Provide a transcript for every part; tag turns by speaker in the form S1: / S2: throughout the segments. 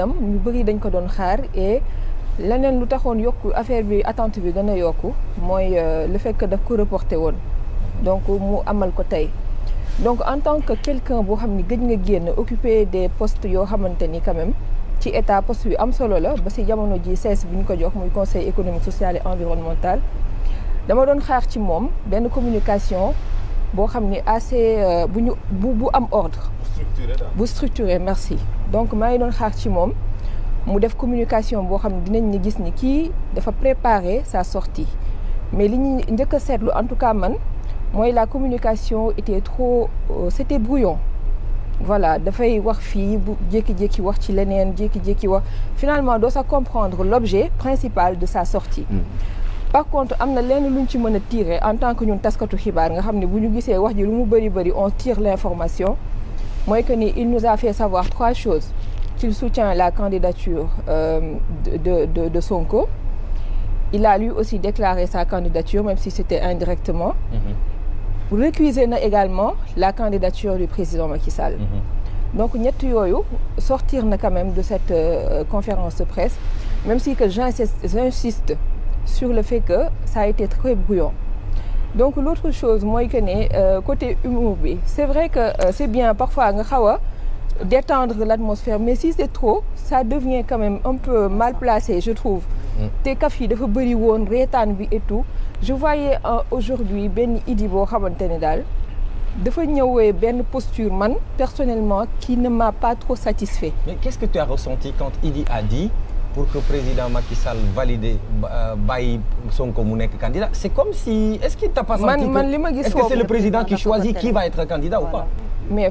S1: génnam ñu bëri dañ ko doon xaar et leneen lu taxoon yokku affaire bi attente bi gën a yokku mooy le fait que daf ko reporté woon donc mu amal ko tey donc en tant que quelqu'un boo xam ni gëj nga génn occuper des postes yoo xamante ni quand même ci état poste bi am solo la ba si jamono ji CESE bi ñu ko jox muy conseil économique social et environnemental dama doon xaar ci moom benn communication boo xam ni assez bu am ordre bu structuré merci donc maa ngi doon xaar ci moom mu def communication boo xam ne dinañ ni gis ni kii dafa préparer sa sortie mais li ñu njëkk a seetlu en tout cas man mooy la communication était trop c'était brouillon voilà dafay wax fii bu jékki-jékki wax ci leneen jékki-jékki wax finalement doo sa comprendre l'objet principal de sa sortie par contre am na lenn luñ ci mën a tirer en tant que ñun taskatu xibaar nga xam ne bu ñu gisee wax ji lu mu bëri on tire l'information mooy que ni il nous a fait savoir 3 choses qu'il soutient la candidature de Sonko. Il a lui aussi déclaré sa candidature même si c'était indirectement. Récusé na également la candidature du président Macky Sall. Donc ñett yooyu sortir na quand même de cette conférence de presse même si que j'insiste sur le fait que ça a été très brouillon. Donc l'autre chose mooy que ne côté humour bi c'est vrai que c'est bien parfois nga xaw a détendre l'atmosphère mais si c'est trop ça devient quand même un peu mal placé je trouve te kaf yi dafa bëri woon reetaan bi et tout je voyais aujourd'hui benn Idi boo xamante ne daal dafa ñëwee benn posture man personnellement qui ne m'a pas trop satisfait.
S2: Mais qu'est-ce que tu as ressenti quand Idi a dit pour que président Macky Sall valide bàyyi Sonko mu nekk candidat c'est comme si est-ce que t'as pas senti est-ce que c'est le président qui choisit qui va être candidat ou pas?
S1: Mais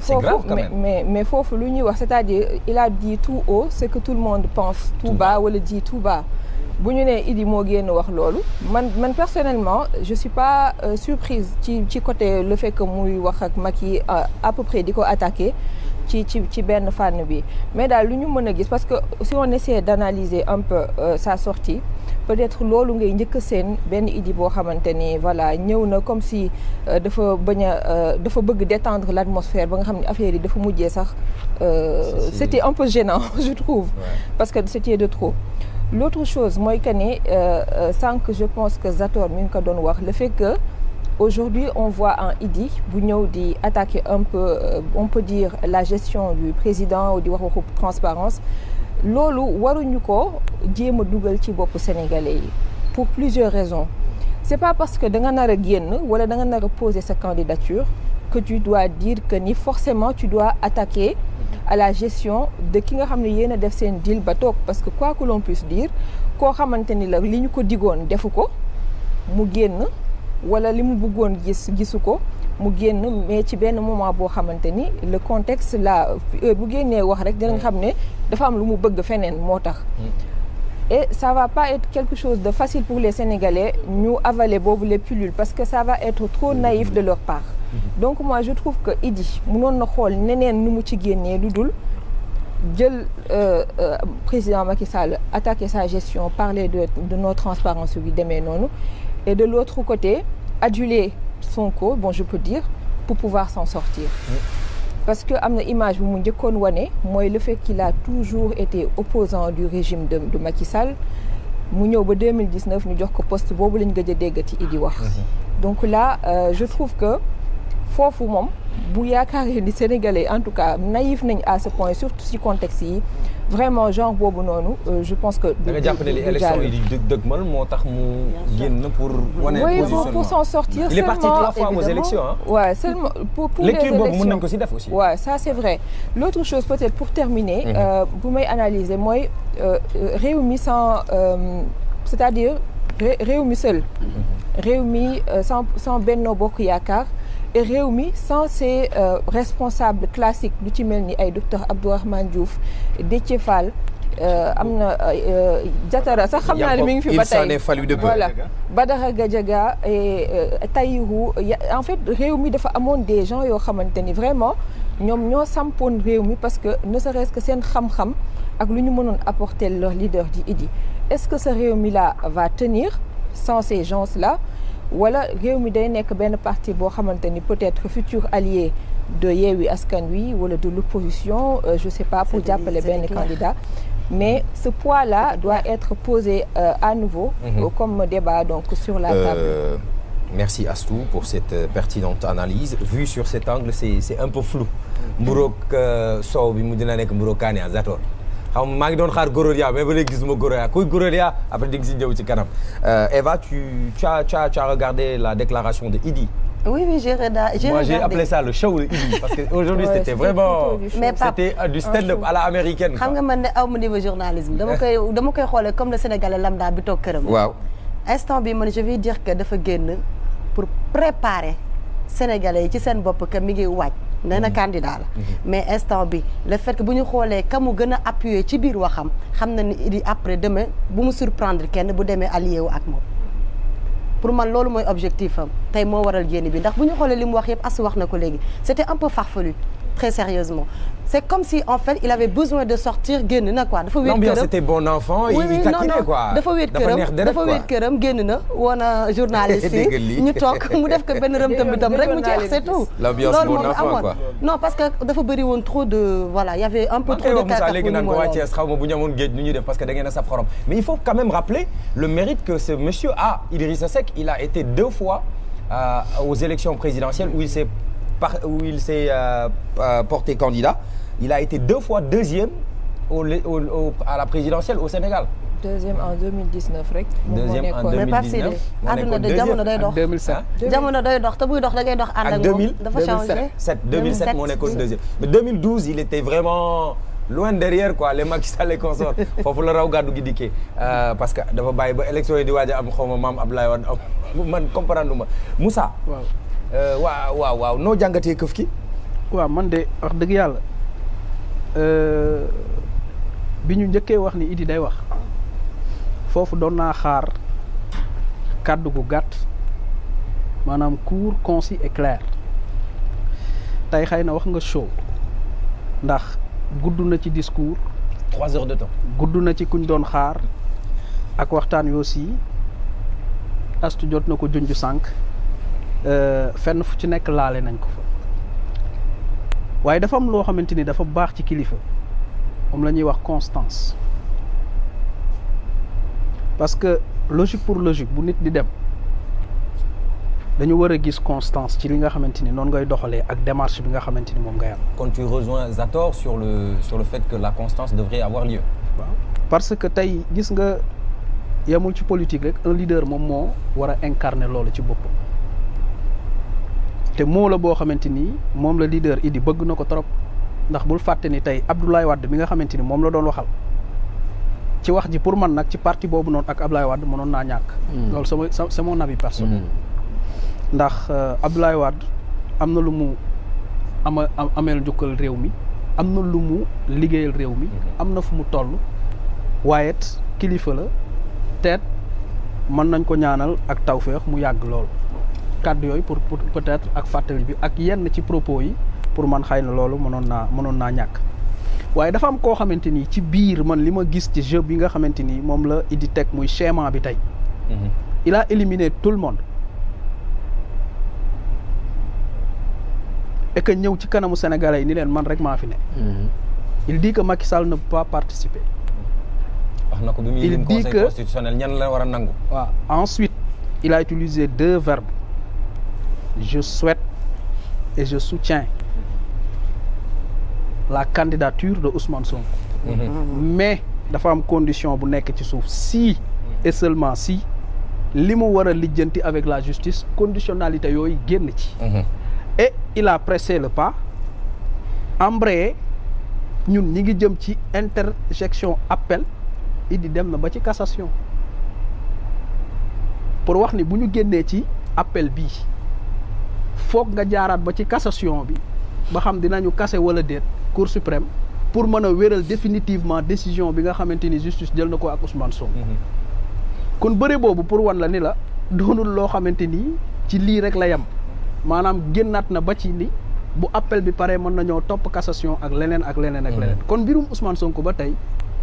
S1: foofu lu ñuy wax c'est-à-dire il a dit tout haut ce que tout le monde pense tout bas wala dit tout bas bu ñu nee Idi moo génn wax loolu man personnellement je suis pas surprise ci côté le fait que muy wax ak Macky à peu près di ko attaquer ci benn fànn bi mais daal lu ñu mën a gis parce que si on essaie d'analyser un peu sa sortie peut-être loolu ngay njëkk a seen benn Idi boo xamante ni voilà ñëw na comme si dafa bëgg détendre l'atmosphère ba nga xam ne affaire yi dafa mujjee sax c'était un peu gênant je trouve parce que c'était de trop. L'autre chose mooy que ni sànq je pense que Zator mi ngi ko doon wax le fait que aujourd'hui on voit un Idi bu ñëw di attaquer un peu on peut dire la gestion du président ou di wax waxu transparence loolu waruñu ko jéem a dugal ci boppu sénégalais yi pour plusieurs raisons c'est pas parce que da nga nar a génn wala da nga nar a poser sa candidature que tu dois dire que ni forcément tu dois attaquer à la gestion de ki nga xam ne yéen a def seen deal ba toog parce que quoi que l'on puisse dire koo xamante ni la li ñu ko digoon defu ko mu génn wala li mu bëggoon gisu ko mu génn mais ci benn moment boo xamante ni le contexte là bu génnee wax rek dinañ xam ne dafa am lu mu bëgg feneen moo tax et ça va pas être quelque chose de facile pour les Sénégalais ñu avaler boobu les pilules parce que ça va être trop naïf de leur part donc moi je trouve que Idi mënoon na xool neneen nu mu ci génnee lu dul jël président Macky Sall attaquer sa gestion parler de nos transparences yu demee noonu et de l'autre côté aduler Sonko bon je peux dire pour pouvoir s'en sortir parce que am na image bu mu njëkkoon wane mooy le fait qu'il a toujours été opposant du régime de Macky Sall mu ñëw ba 2019 ñu jox ko poste boobu lañ gëj a déggati Idi wax donc là je trouve que foofu moom bu yaakaaree ni Sénégalais en tout cas naïf nañ à ce point surtout ci contexte yi vraiment genre boobu noonu je pense que.
S2: da nga jàpp ne les élections yi di dëgmal moo tax mu génn pour wane positionnement
S1: pour s'en sortir.
S2: Il est parti 3 fois aux élections hein.
S1: Ouais, seulement pour les élections.
S2: Lecture boobu mën nañ ko ci def aussi.
S1: Ouais, ça c'est vrai. L'autre chose peut-être pour terminer. bu may analyser mooy réew mi sans c'est-à-dire réew mi seul. réew mi sans Benno Bokk Yaakaar. et réew mi sans ces responsables classiques lu ci mel ni ay docteur Abdourahmane Diouf Déthié Fall am na Diatara sax xam naa ne mi ngi fi ba tey
S3: il s'en est fallu de peu.
S1: voilà Badara Gadiaga et Tahirou en fait réew mi dafa amoon des gens yoo xamante ni vraiment ñoom ñoo sampoon réew mi parce que ne serait-ce que seen xam-xam ak lu ñu mënoon apporter leur leader di Idi est-ce que ce réew mi là va tenir sans ces gens-là wala réew mi day nekk benn parti boo xamante ni peut-être futur allié de Yewwi Askan Wi wala de l'opposition je sais pas pour jàppale benn candidat mais ce poids-là doit être posé à nouveau comme débat donc sur la table.
S2: Merci Astou pour cette pertinente analyse. Vu sur cet angle, c'est un peu flou. Mburoog soow bi mu dina nekk mburoog kaani à Zator. Xam nga maa ngi doon xaar Gorodia mais ba léegi gisuma Gorodia kuy Gorodia après di nga si ñëw ci kanam. Eva, tu as regardé la déclaration de Idy?
S3: Oui, j'ai regardé.
S2: Moi, j'ai appelé ça le show de Idy parce qu'aujourd'hui, c'était vraiment... C'était du stand-up à la américaine.
S3: Xam nga man ne aw ma niveau journalisme dama koy xoolee comme le Sénégalais lambda bi toog këram.
S2: Waaw.
S3: Instant bi man je vais dire que dafa génn pour préparer Sénégalais yi ci seen bopp que mi ngi waaj. nee na candidat la mais instant bi le fait que bu ñu xoolee ka mu gën a appuyer ci biir waxam xam na ni Idy après demain bu mu surprendre kenn bu demee allié wu ak moom pour man loolu mooy objectif am tey moo waral génn bi ndax bu ñu xoolee li mu wax yëpp Astou wax na ko léegi c'était un peu farfelu très sérieusement c'est comme si en fait il avait besoin de sortir génn na quoi dafa wéet këram
S2: l'ambiance était bon enfant il taquinait quoi
S3: dafa wéet këram génn na woona journaliste yi ñu toog mu def ko benn rëmtam bi tam rek mu jeex c'est tout
S2: l'ambiance bon enfant quoi
S3: non parce que dafa bëri woon trop de voilà il y avait un peu trop de
S2: Moussa léegi naan ko waa Thiès xaw ma bu ñu amoon géej nu ñuy def parce que da ngeen a saf xorom mais il faut quand même rappeler le mérite que ce monsieur a Idrissa Seck il a été 2 fois aux élections présidentielles où il s'est porté candidat. Il a été 2 fois deuxième à la présidentielle au Sénégal.
S1: Deuxième en 2019 rek.
S2: Deuxième en 2019.
S3: àdduna de jamono day dox.
S4: 2007.
S3: jamono day dox te buy dox da ngay dox ànd ak moom. dafa changé
S2: 2007 moo nekkoon deuxième. Mais 2012 il était vraiment loin derrière quoi les Macky Sall et consorts foofu la raw gàddu gi dikkee parce que dafa bàyyi ba élection yi di waaj a am xaw ma maam Abdoulaye Wade man comprendre ma Moussa. waaw noo jàngatee këf ki.
S4: waaw man de wax dëgg yàlla bi ñu njëkkee wax ni Idy day wax foofu doon naa xaar kàddu gu gàtt maanaam court concis et clair tey xëy na wax nga show ndax gudd na ci discours.
S2: 3 heures de temps.
S4: gudd na ci kuñ doon xaar ak waxtaan wi aussi Astou jot na ko junj sànq. fenn fu ci nekk laale nañ ko fa waaye dafa am loo xamante ni dafa baax ci kilifa moom la ñuy wax constance parce que logique pour logique bu nit di dem dañu war a gis constance ci li nga xamante ni noonu ngay doxalee ak démarche bi nga xamante ni moom ngay am.
S2: Quand tu rejoins Zator sur le fait que la constance devrait avoir lieu.
S4: waaw parce que tey gis nga yemul ci politique rek un leader moom moo war a incarner loolu ci boppam. te moo la boo xamante ni moom la leader Idy bëgg na ko trop ndax bul fàtte ni tey Abdoulaye Wade mi nga xamante ni moom la doon waxal ci wax ji pour man nag ci parti boobu noonu ak Abdoulaye Wade mënoon naa ñàkk. loolu c'est mon avis personnel. ndax Abdoulaye Wade am na lu mu ameel njukkal réew mi am na lu mu liggéeyal réew mi am na fu mu toll waaye kilifa la teet mën nañ ko ñaanal ak tawféex mu yàgg lool. kàddu yooyu pour peut-être ak fàttali bi ak yenn ci propos yi pour man xëy na loolu mënoon naa ñàkk waaye dafa am koo xamante ni ci biir man li ma gis ci jeu bi nga xamante ni moom la Idy teg muy schéma bi tey. il a éliminé tout le monde et que ñëw ci kanamu Sénégalais yi ni leen man rek maa fi ne. il dit que Macky Sall ne peut pas participer.
S2: wax na ko bi muy lim conseil constitutionnel ñan la war a nangu.
S4: waaw ensuite il a utilisé 2 verbes. Je souhaite et je soutiens la candidature de Ousmane Sonko. Mais dafa am condition bu nekk ci suuf si et seulement si li mu war a lijjanti avec la justice conditionnalité yooyu génn ci. Et il a pressé le pas embrayé ñun ñi ngi jëm ci interjection appel Idy dem na ba ci cassation pour wax ni bu ñu génnee ci appel bii. foog nga jaaraat ba ci cassation bi ba xam dinañu casser wala déet Cour suprême pour mën a wéral définitivement décision bi nga xamante ni justice jël na ko ak Ousmane Sonko. kon bëre boobu pour wan la ni la doonul loo xamante ni ci lii rek la yem maanaam génnaat na ba ci ni bu appel bi pare mën nañoo topp cassation ak leneen ak leneen ak leneen. kon mbirum Ousmane Sonko ba tey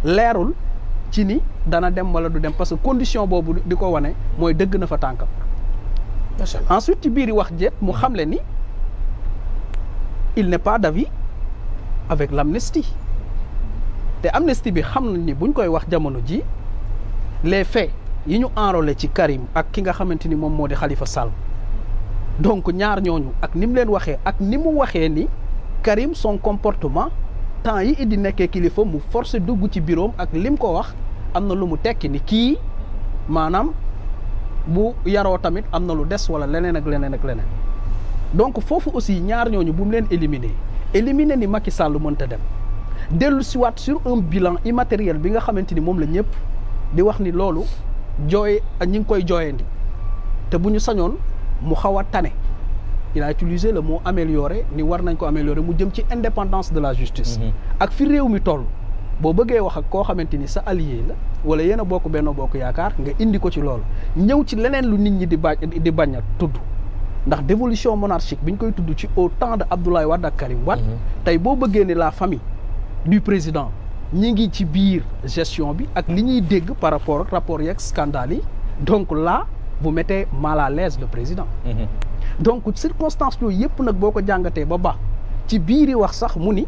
S4: leerul ci ni dana dem wala du dem parce que condition boobu di ko wane mooy dëgg na fa tànkam. Ensuite ci biir wax jet mu xamle ni il n'est pas d'avis avec l'amnistie te amnistie bi xam nañ ni buñ koy wax jamono ji les faits yi ñu enrôlé ci Karim ak ki nga xamante ni moom moo di Khalifa Sall donc ñaar ñooñu ak ni mu leen waxee ak ni mu waxee ni Karim son comportement temps yi Idi nekkee kilifa mu forcé dugg ci bureau ak lim ko wax am na lu mu tekki ni kii maanaam bu yaroo tamit am na lu des wala leneen ak leneen ak leneen donc foofu aussi ñaar ñooñu bu mu leen éliminer ni Macky Sall mënta dem dellu siwaat sur un bilan immatériel bi nga xamante ni moom la ñëpp di wax ni loolu ñi ngi koy jooyandi te bu ñu sañoon mu xaw a tane il a utilisé le mot amélioré ni war nañ ko améliorer mu jëm ci indépendance de la justice ak fi réew mi toll boo bëggee wax ak koo xamante ni sa allié la wala yéen a bokk Benno Bokk Yaakaar nga indi ko ci loolu ñëw ci leneen lu nit ñi di bañ a tudd ndax dévolution monarchique bi ñu koy tudd ci au temps de Abdoulaye Wade ak Karim Wade tey boo bëggee ni la famille du président ñi ngi ci biir gestion bi ak li ñuy dégg par rapport ak rapport yeeg scandale yi donc là vous mettez mal à l'aise le président donc circonstance yooyu yëpp nag boo ko jàngatee ba ci biiri wax sax mu ni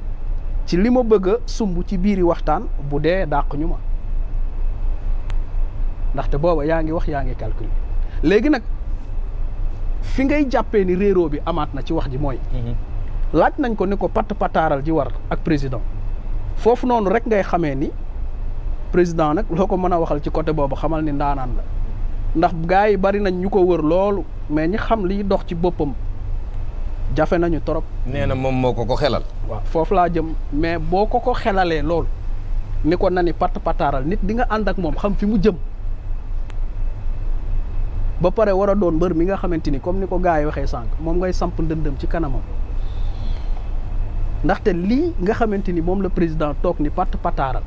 S4: ci li ma bëgg a sumb ci biiri waxtaan bu dee dàq ñu ma ndaxte booba yaa ngi wax yaa ngi calculer léegi nag fi ngay jàppee ni réeroo bi amaat na ci wax ji mooy laaj nañ ko ni ko pataaral ji war ak président foofu noonu rek ngay xamee ni président nag loo ko mën a waxal ci côté boobu xamal ni ndaanaan la ndax gars yi bari nañ ñu ko wër loolu mais ñi xam liy dox ci boppam jafe nañu trop.
S2: nee na moom moo ko xelal.
S4: waaw foofu laa jëm mais boo ko xelalee loolu ni ko na ni pataaral nit di nga ànd ak moom xam fi mu jëm ba pare war a doon mbër mi nga xamante ni comme ni ko gars yi waxee sànq moom ngay samp ndëndëm ci kanamam ndaxte lii nga xamante ni moom la président toog ni pataaral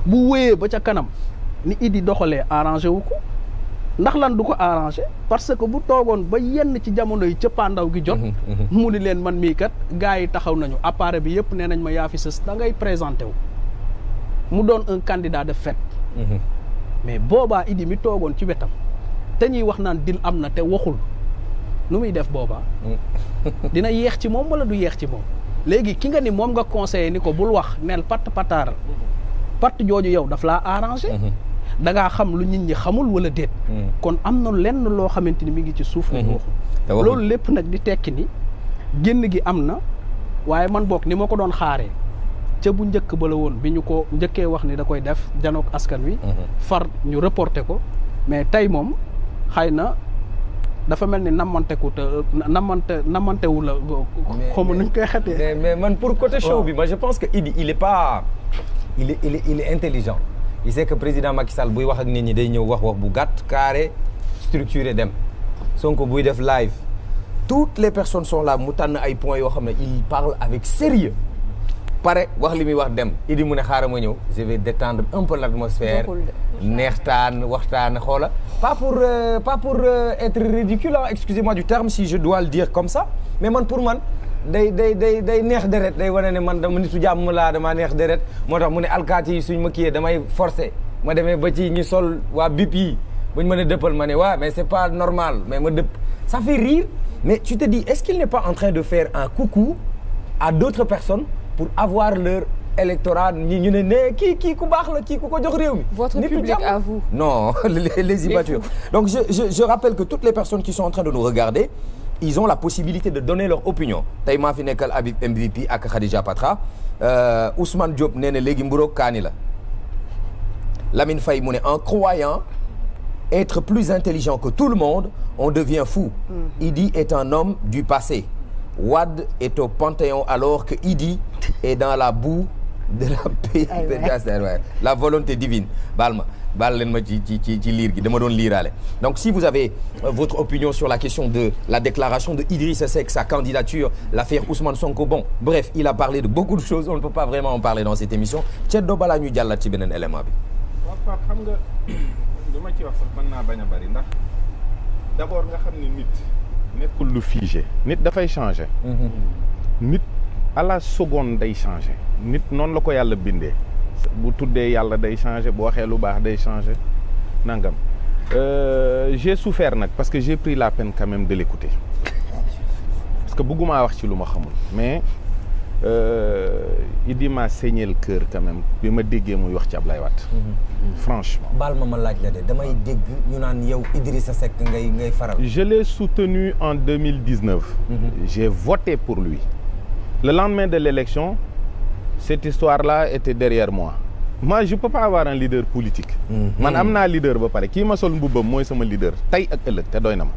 S4: bu wéyee ba ca kanam ni Idi doxalee arrangé wu ko ndax lan du ko arrangé parce que bu toogoon ba yenn ci jamono yi cëppaandaw gi jot mu ni leen man mii kat gars yi taxaw nañu appareil bi yëpp nee nañ ma yaa fi sës da ngay présenté wu mu doon un candidat de fait mais boobaa Idi mi toogoon ci wetam te ñuy wax naan dil am na te waxul nu muy def boobaa dina yeex ci moom wala du yeex ci moom léegi ki nga ni moom nga conseillé ni ko bul wax neel pataaral patt jooju yow daf laa arrangé da ngaa xam lu nit ñi xamul wala déet kon am na lenn loo xamante ni mi ngi ci suuf lañ waxul loolu lépp nag di tekki ni génn gi am na waaye man boog ni ma ko doon xaaree ca bu njëkk ba la woon bi ñu ko njëkkee wax ni da koy def janook askan wi far ñu reporté ko mais tey moom xëy na dafa mel ni namanteku te namantewu la xamu nuñ koy xetee
S2: mais man pour côté show bi moi je pense que Idi il est intelligent il sait que président Macky Sall buy wax ak nit ñi day ñëw wax bu gàtt carré structuré dem Sonko buy def live toutes les personnes sont là mu tànn ay points yoo xam ne il parle avec sérieux pare wax li muy wax dem Idi mu ne xaaral ma ñëw je vais détendre un peu l'atmosphère neextaan waxtaan xoola pas pour être ridicule excusez-moi du terme si je dois le dire comme ça mais man pour man day neex deret day wane ne man dama nitu jàmm laa damaa neex deret moo tax mu ne alkaati yi suñ ma kiyee damay forcé ma demee ba ci ñu sol waa bip yi buñ mën a dëppal ma ne waaw mais c'est pas normal mais ma dëpp ça fait rire mais tu te dis est-ce qu'il n'est pas en train de faire un coucou à d'autres personnes pour avoir leur électorat ñi ñu ne kii ku baax la kii ku ko jox réew mi.
S1: Votre public à vous.
S2: Non, les immatures. Donc je rappelle que toutes les personnes qui sont en train de nous regarder, ils ont la possibilité de donner leur opinion. tey maa fi nekkal Habib MVP ak Khadija Patra Ousmane Diop nee na léegi mburoog kaani la Lamine Faye mu ne en croyant être plus intelligent que tout le monde, on devient fou. Idi est un homme du passé. Wade est au Panthéon alors que Idi est dans la boue de la paix. La volonté divine. baal leen ma ci liir gi dama doon liiraale. Donc si vous avez votre opinion sur la question de la déclaration de Idrissa Seck, sa candidature, l'affaire Ousmane Sonko, bon bref, il a parlé de beaucoup de choses, on ne peut pas vraiment en parler dans cette émission. Ceddo balaa ñu jàllat ci beneen élément bi.
S5: waaw Pape xam nga li ma ci wax sax mën naa bañ a bari ndax d'abord nga xam ne nit nekkul lu figé, nit dafay changer. Nit à la seconde day changer. Nit noonu la ko yàlla bindee. bu tuddee yàlla day changer bu waxee lu baax day changer nangam j'ai souffert nag parce que j'ai pris la peine quand même de l'écouter parce que bëgguma wax ci lu ma xamul mais Idi m'a saigné le cœur quand même bi ma déggee muy wax ci Ablaye Wade. Franchement.
S2: baal ma laaj la de damay dégg ñu naan yow Idrissa Seck ngay faral.
S5: Je l'ai soutenu en 2019. J'ai voté pour lui. Le lendemain de l'élection, cette histoire-là était derrière moi. Moi, je peux pas avoir un leader politique. Man am naa leader ba pare kii ma sol mbubbam mooy sama leader tey ak ëllëg te doy na ma.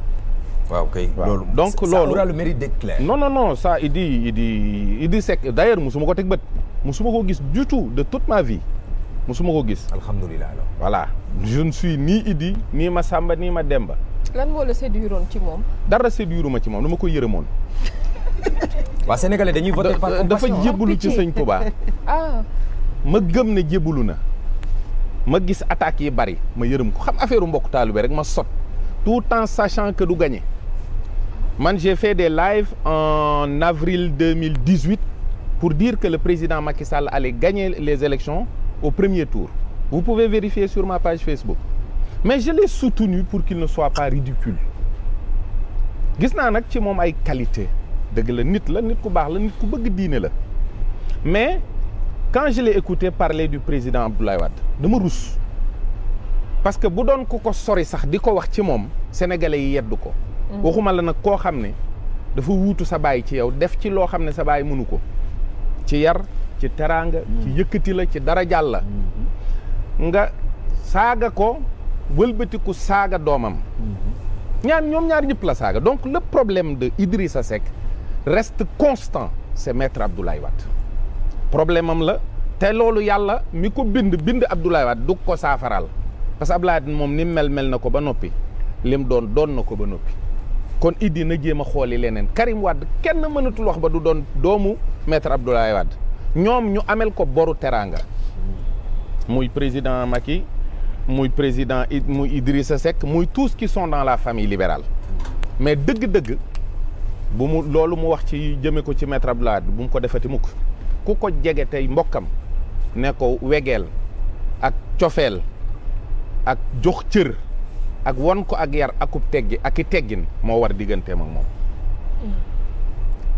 S2: waaw kay loolu
S5: donc loolu
S2: ça aura le mérite d'être clair.
S5: non ça Idi Seck d'ailleurs musuma ko teg bët musuma ko gis du tout de toute ma vie musuma ko gis.
S2: alhamdulilah alors.
S5: voilà je ne suis ni Idi ni ma Samba ni ma Demba.
S1: lan moo la séduiroon ci moom.
S5: dara séduiruma ci moom dama ko yërëmoon.
S2: waa Sénégalais dañuy voter par compassion.
S5: dafa jébbalu ci sëñ Touba.
S1: ah.
S5: ma gëm ne jébbalu na ma gis attaques yi bari ma yërëm ko xam affaire mbokk taalibe rek ma sot tout en sachant que du gagner. Man, j'ai fait des lives en avril 2018 pour dire que le président Macky Sall allait gagner les élections au premier tour. Vous pouvez vérifier sur ma page Facebook. Mais je l'ai soutenu pour qu'il ne soit pas ridicule. Gis naa nag ci moom ay qualité dëgg la nit ku baax la nit ku bëgg diine la mais quand je l'ai écouté parler du président Abdoulaye Wade dama rus parce que bu doon ku ko sori sax di ko wax ci moom sénégalais yi yeddu ko. waxuma la nag koo xam ne dafa wuutu sa baay ci yow def ci loo xam ne sa baay mënu ko ci yar ci teraanga ci yëkkati la ci dara jàll la nga saaga ko wëlbatiku saaga doomam ñoom ñaar ñëpp la saaga donc le problème de Idrissa Seck reste constant c'est maître Abdoulaye Wade problème am la te loolu yàlla mi ko bind Abdoulaye Wade du ko saafaral parce que Abdoulaye Wade moom ni mel na ko ba noppi lim doon na ko ba noppi kon Idi na jéem a xooli leneen Karim Wade kenn mënatul wax ba du doon doomu maître Abdoulaye Wade ñoom ñu amel ko boru teraanga muy président Macky muy président muy Idrissa Seck muy tous qui sont dans la famille libérale mais dëgg-dëgg loolu mu wax ci jëme ko ci maître Abdoulaye Wade bu mu ko defati mukk ku ko jege tey mbokkam ne ko wegeel ak cofeel ak jox cër ak won ko ak yar akub teggi ak i teggin moo war digganteem ak moom.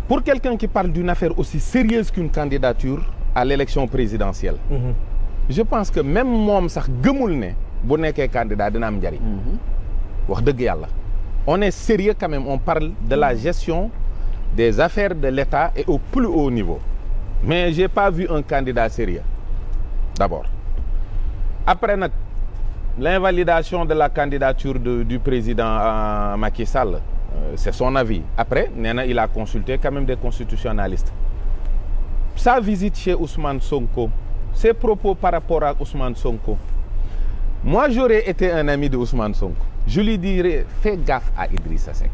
S5: Pour quelqu'un qui parle d'une affaire aussi sérieuse qu'une candidature à l'élection présidentielle. Je pense que même moom sax gëmul ne bu nekkee candidat dina am njariñ. wax dëgg yàlla. On est sérieux quand même, on parle de la gestion des affaires de l'État et au plus haut niveau. Mais j'ai pas vu un candidat sérieux d'abord. Après nag l'invalidation de la candidature du président Macky Sall, c'est son avis. Après, il a consulté quand même des constitutionnalistes. Sa visite chez Ousmane Sonko, ses propos par rapport à Ousmane Sonko. Moi, j'aurais été un ami de Ousmane Sonko. Je lui dirais, fais gaffe à Idrissa Seck.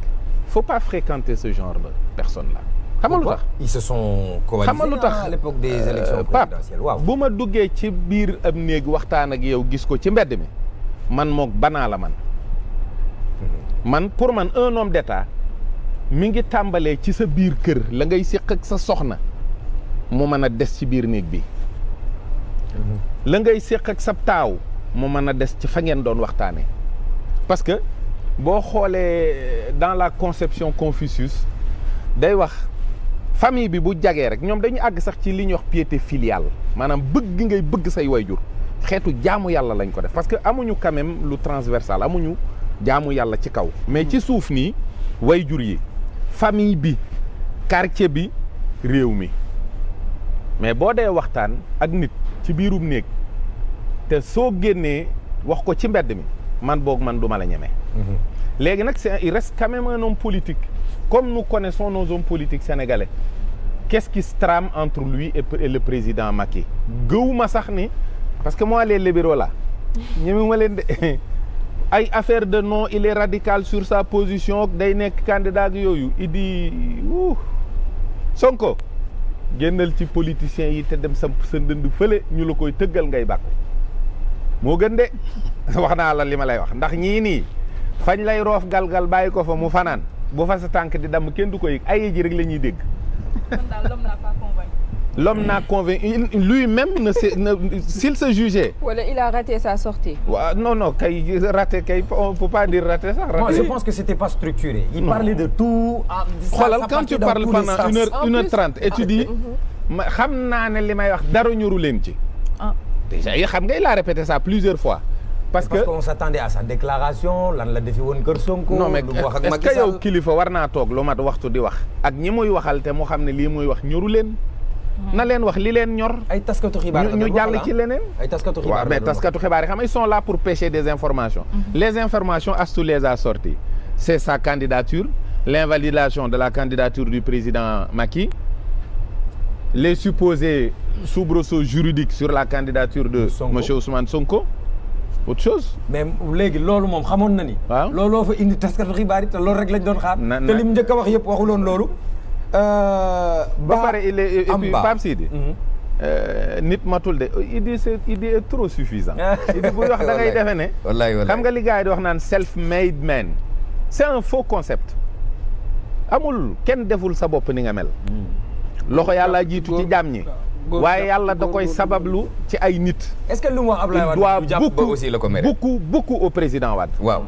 S5: Faut pas fréquenter ce genre de personnes-là.
S2: Pourquoi? Ils se sont coalisés à l'époque des élections présidentielles. Waaw.
S5: Bu ma duggee ci biir am néeg waxtaan ak yow gis ko ci mbedd mi man mook banaa la man pour man un homme d'état mi ngi tàmbalee ci sa biir kër la ngay séq ak sa soxna mu mën a des ci biir néeg bi la ngay séq ak sa taaw mu mën a des ci fa ngeen doon waxtaanee parce que boo xoolee dans la conception Confucius day wax famille bi bu jagee rek ñoom dañu àgg sax ci li ñuy wax piété filiale maanaam bëgg ngay bëgg say wayjur xeetu jaamu yàlla lañ ko def parce que amuñu quand même lu transversal amuñu jaamu yàlla ci kaw mais ci suuf nii wayjur yi famille bi quartier bi réew mi mais boo dee waxtaan ak nit ci biirum néeg te soo génnee wax ko ci mbedd mi man boog man du ma la ñeme léegi nag il reste quand même un homme politique comme nous connaissons nos hommes politiques sénégalais qu'est-ce qui se trame entre lui et le président Macky gëwuma sax ni parce que moi les libéraux là ñemewuma leen de ay affaire de non il est radical sur sa position day nekk candidat ak yooyu Idi Sonko génnal ci politiciens yi te dem sa ndënd fële ñu la koy tëggal ngay bàkku moo gën de wax naa la li ma lay wax ndax ñii nii fañ lay roof galgal bàyyi ko fa mu fanaan bu fa sa tànk di damm kenn du ko yëg ay ji rek la ñuy dégg.
S1: L'homme n'a pas convaincu.
S5: L'homme n'a convaincu lui-même s'il se jugeait.
S1: Voilà, il a raté sa sortie.
S5: Non, kay raté kay on peut pas dire raté ça.
S2: Moi, je pense que c'était pas structuré. Il parlait de tout.
S5: Xoolal quand tu parles pendant 1h30 et tu dis xam naa ne li may wax dara ñoru leen ci. déjà yi xam nga il a répété ça plusieurs fois. parce que
S2: on s'attendait à sa déclaration lan la defi woon kër Sonko.
S5: non mais est-ce que yow kilifa war naa toog lu mat waxtu di wax. ak ñi muy waxal te mu xam ne lii muy wax ñoru leen. na leen wax li leen ñor.
S2: ay taskatu xibaar
S5: ñu jàll ci leneen.
S2: ay taskatu xibaar
S5: waaw mais taskatu xibaar yi xam nga ils sont là pour pêcher des informations. Les informations Astou les a sorties. C'est sa candidature, l'invalidation de la candidature du président Macky, les supposés soubresauts juridiques sur la candidature de monsieur Ousmane Sonko. Autre chose.
S2: mais léegi loolu moom xamoon na ni.
S5: waaw
S2: looloo fa indi taskatu xibaar yi te loolu rek lañ doon xaar. te lim njëkk a wax yëpp waxuloon loolu.
S5: ba pare il est et puis Pape Sidi. nit matul de Idi est trop suffisant. Idi buy wax da ngay defe ne.
S2: wallaay
S5: xam nga li gars yi di wax naan self-made man. C'est un faux concept. amul kenn deful sa bopp ni nga mel. loxo yàlla jiitu ci jaam ñi. waaye yàlla da koy sabablu ci ay nit.
S2: est-ce que lu mu wax Abdoulaye Wade
S5: il doit beaucoup au président Wade.
S2: waaw.